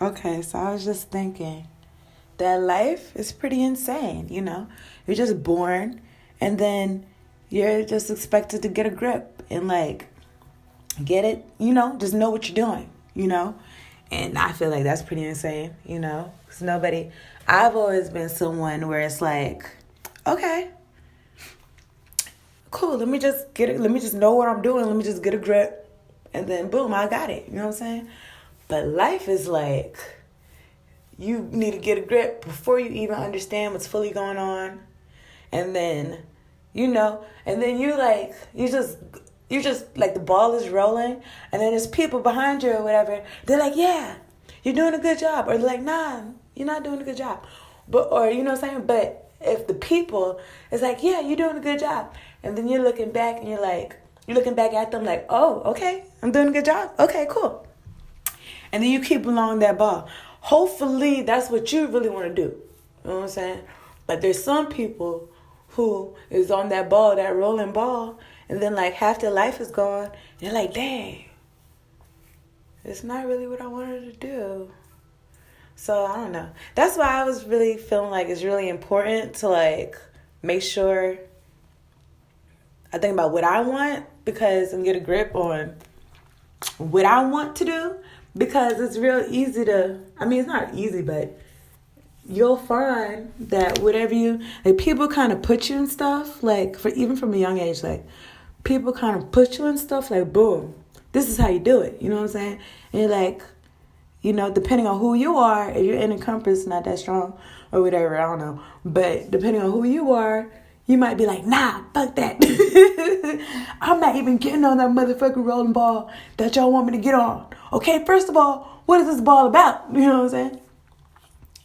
Okay, so I was just thinking that life is pretty insane, you know? You're just born and then you're just expected to get a grip and like get it, just know what you're doing. And I feel like that's pretty insane. Because I've always been someone where it's like, okay, cool, let me just get it, let me just know what I'm doing, let me just get a grip, and then boom, I got it, you know what I'm saying? But life is like, you need to get a grip before you even understand what's fully going on. And then, and then you just like the ball is rolling, and then there's people behind you or whatever. They're like, yeah, you're doing a good job. Or they're like, nah, you're not doing a good job. Or you know what I'm saying? But if the people is like, yeah, you're doing a good job. And then you're looking back and you're looking back at them like, oh, okay, I'm doing a good job. Okay, cool. And then you keep along that ball. Hopefully that's what you really want to do. You know what I'm saying? But there's some people who is on that ball, that rolling ball, and then like half their life is gone. And you're like, dang, it's not really what I wanted to do. So I don't know. That's why I was really feeling like it's really important to like make sure I think about what I want and get a grip on what I want to do, because it's real easy it's not easy, but you'll find that people kind of put you in stuff, like even from a young age, like people kind of put you in stuff like, boom, this is how you do it. You know what I'm saying? And you're like, depending on who you are, if your inner compass not that strong or whatever, I don't know. But depending on who you are, you might be like, nah, fuck that. I'm not even getting on that motherfucking rolling ball that y'all want me to get on. Okay, first of all, what is this ball about? You know what I'm saying?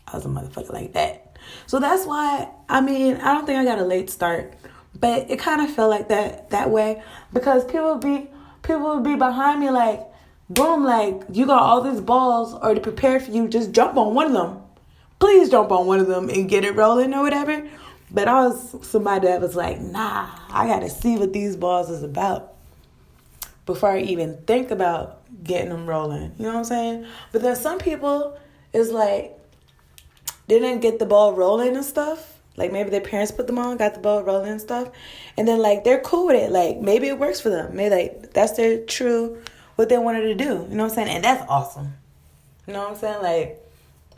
I was a motherfucker like that. So that's why, I don't think I got a late start, but it kind of felt like that way, because people would be behind me like, boom, like, you got all these balls already prepared for you, just jump on one of them. Please jump on one of them and get it rolling or whatever. But I was somebody that was like, nah, I got to see what these balls is about before I even think about getting them rolling. You know what I'm saying? But then some people is like, they didn't get the ball rolling and stuff. Like maybe their parents put them on, got the ball rolling and stuff. And then like they're cool with it. Like maybe it works for them. Maybe like that's their true, what they wanted to do. You know what I'm saying? And that's awesome. You know what I'm saying? Like,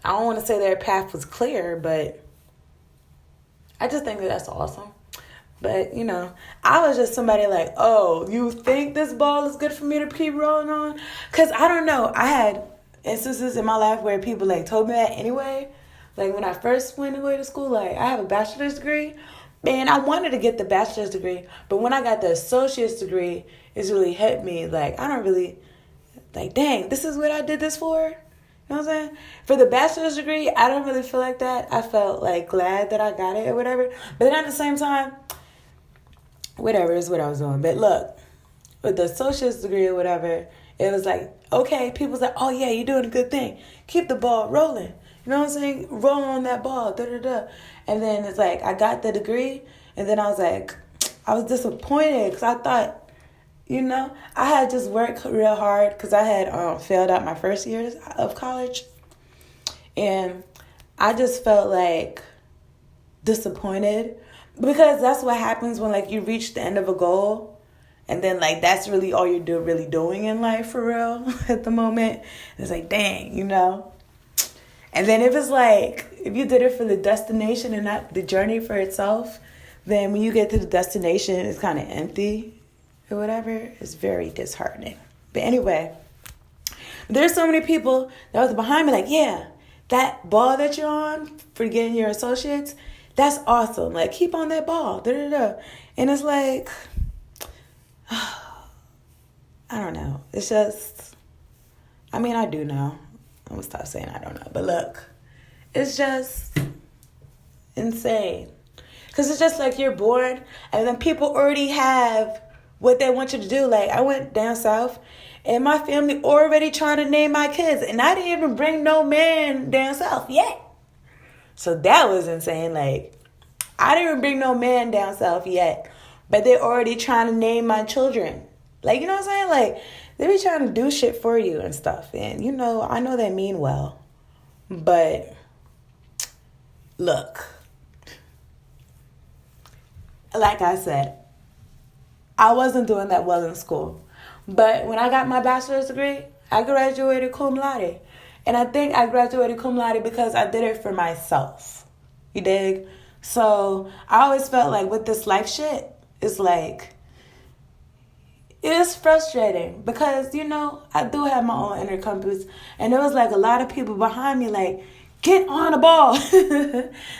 I don't want to say their path was clear, but I just think that's awesome. But, I was just somebody like, oh, you think this ball is good for me to keep rolling on? Because I don't know. I had instances in my life where people like told me that anyway. Like when I first went away to school, like I have a bachelor's degree. Man, I wanted to get the bachelor's degree. But when I got the associate's degree, it's really hit me. Like, I don't really, like, dang, this is what I did this for? You know what I'm saying? For the bachelor's degree, I don't really feel like that. I felt like glad that I got it or whatever. But then at the same time, whatever is what I was doing. But look, with the associate's degree or whatever, it was like, okay, people's like, oh yeah, you're doing a good thing. Keep the ball rolling. You know what I'm saying? Roll on that ball. Da da da. And then it's like, I got the degree, and then I was like, I was disappointed because I thought, I had just worked real hard because I had failed out my first years of college. And I just felt like disappointed, because that's what happens when like you reach the end of a goal, and then like that's really all you're really doing in life for real at the moment. It's like, dang, And then if it's like, if you did it for the destination and not the journey for itself, then when you get to the destination, it's kind of empty or whatever. It's very disheartening. But anyway, there's so many people that was behind me like, yeah, that ball that you're on for getting your associates, that's awesome. Like, keep on that ball. Da, da, da. And it's like, I don't know. It's just, I do know. I'm going to stop saying I don't know. But look, it's just insane. Because it's just like you're born, and then people already have what they want you to do. Like, I went down south, and my family already trying to name my kids. And I didn't even bring no man down south yet. So that was insane. Like, I didn't even bring no man down south yet. But they're already trying to name my children. Like, you know what I'm saying? Like, they be trying to do shit for you and stuff. And, I know they mean well. But look, like I said, I wasn't doing that well in school. But when I got my bachelor's degree, I graduated cum laude. And I think I graduated cum laude because I did it for myself. You dig? So I always felt like with this life shit, it's like, it is frustrating because, you know, I do have my own inner compass. And there was like a lot of people behind me like, get on the ball.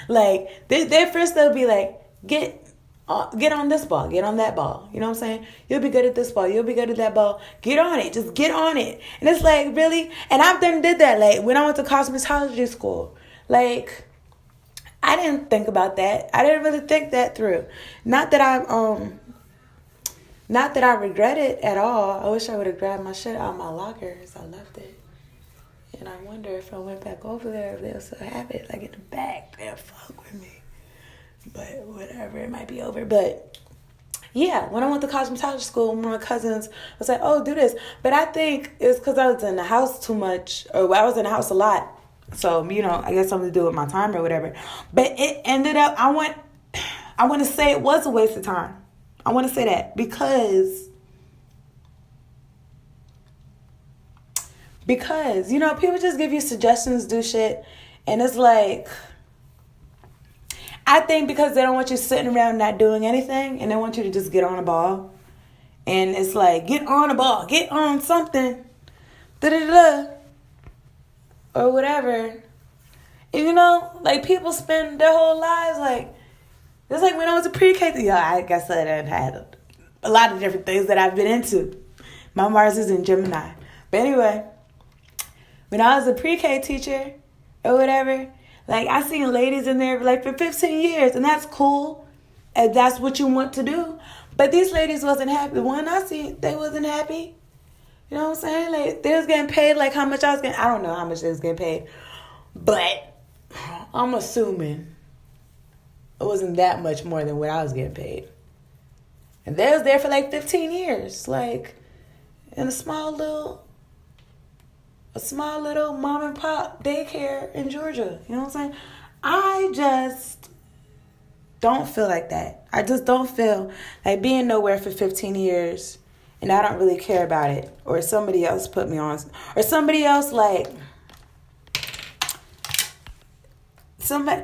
Like, they first they'll be like, get on this ball, get on that ball. You know what I'm saying? You'll be good at this ball, you'll be good at that ball. Get on it, just get on it. And it's like, really? And I've did that, like, when I went to cosmetology school. Like, I didn't think about that. I didn't really think that through. Not that I regret it at all. I wish I would have grabbed my shit out of my locker as I left it. And I wonder if I went back over there, if they'll still have it, like in the back. They'll fuck with me. But whatever, it might be over. But yeah, when I went to cosmetology school, one of my cousins was like, oh, do this. But I think it's because I was in the house too much, or I was in the house a lot. So, you know, I guess something to do with my time or whatever. But it ended up, I want to say it was a waste of time. I want to say that because, you know, people just give you suggestions, do shit. And it's like, I think because they don't want you sitting around not doing anything and they want you to just get on a ball. And it's like, get on a ball, get on something, da-da-da-da, or whatever. And, you know, like, people spend their whole lives, like, it's like when I was a pre-K, yeah, I guess I had a lot of different things that I've been into. My Mars is in Gemini. But anyway, when I was a pre-K teacher or whatever, like, I seen ladies in there like for 15 years, and that's cool, and that's what you want to do. But these ladies wasn't happy. The one I seen, they wasn't happy. You know what I'm saying? Like, they was getting paid like how much I was getting. I don't know how much they was getting paid, but I'm assuming it wasn't that much more than what I was getting paid. And they was there for like 15 years, like in a small little mom and pop daycare in Georgia. You know what I'm saying? I just don't feel like that. I just don't feel like being nowhere for 15 years and I don't really care about it. Or somebody else put me on. Or somebody else somebody,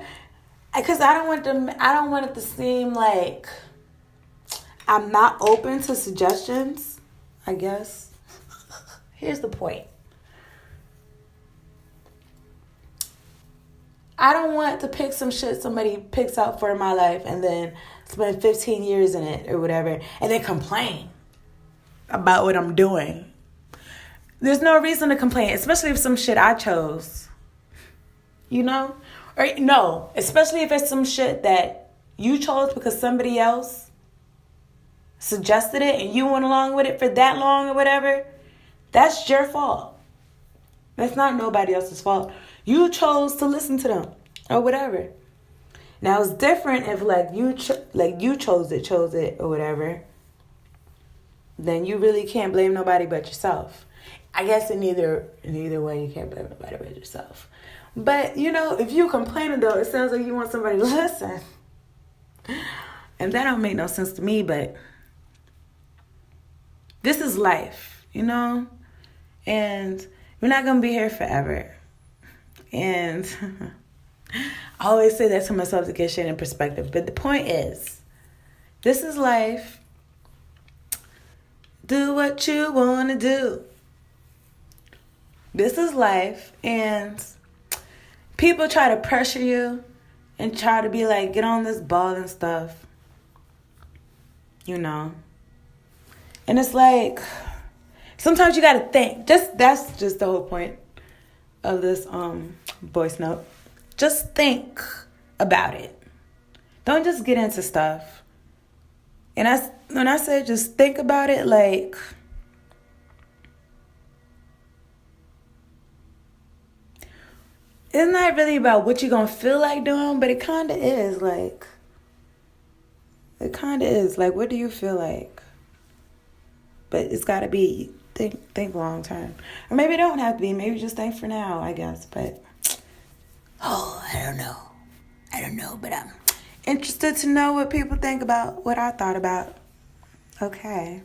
because I don't want it to seem like I'm not open to suggestions, I guess. Here's the point. I don't want to pick some shit somebody picks out for my life and then spend 15 years in it or whatever and then complain about what I'm doing. There's no reason to complain, especially if some shit I chose. You know? Or no, especially if it's some shit that you chose because somebody else suggested it and you went along with it for that long or whatever. That's your fault. That's not nobody else's fault. You chose to listen to them or whatever. Now it's different if you chose it or whatever. Then you really can't blame nobody but yourself. I guess in either way you can't blame nobody but yourself. But you know, if you complaining though, it sounds like you want somebody to listen. And that don't make no sense to me, but this is life, you know? And we're not gonna be here forever. And I always say that to myself to get shit in perspective. But the point is, this is life. Do what you want to do. This is life. And people try to pressure you and try to be like, get on this ball and stuff. You know. And it's like, sometimes you got to think. That's just the whole point of this voice note. Just think about it. Don't just get into stuff. And when I say just think about it, like, it's not really about what you're going to feel like doing, but it kind of is. Like, it kind of is. Like, what do you feel like? But it's got to be, think long term. Or maybe it don't have to be. Maybe just think for now, I guess. But Oh, I don't know, but I'm interested to know what people think about what I thought about. Okay.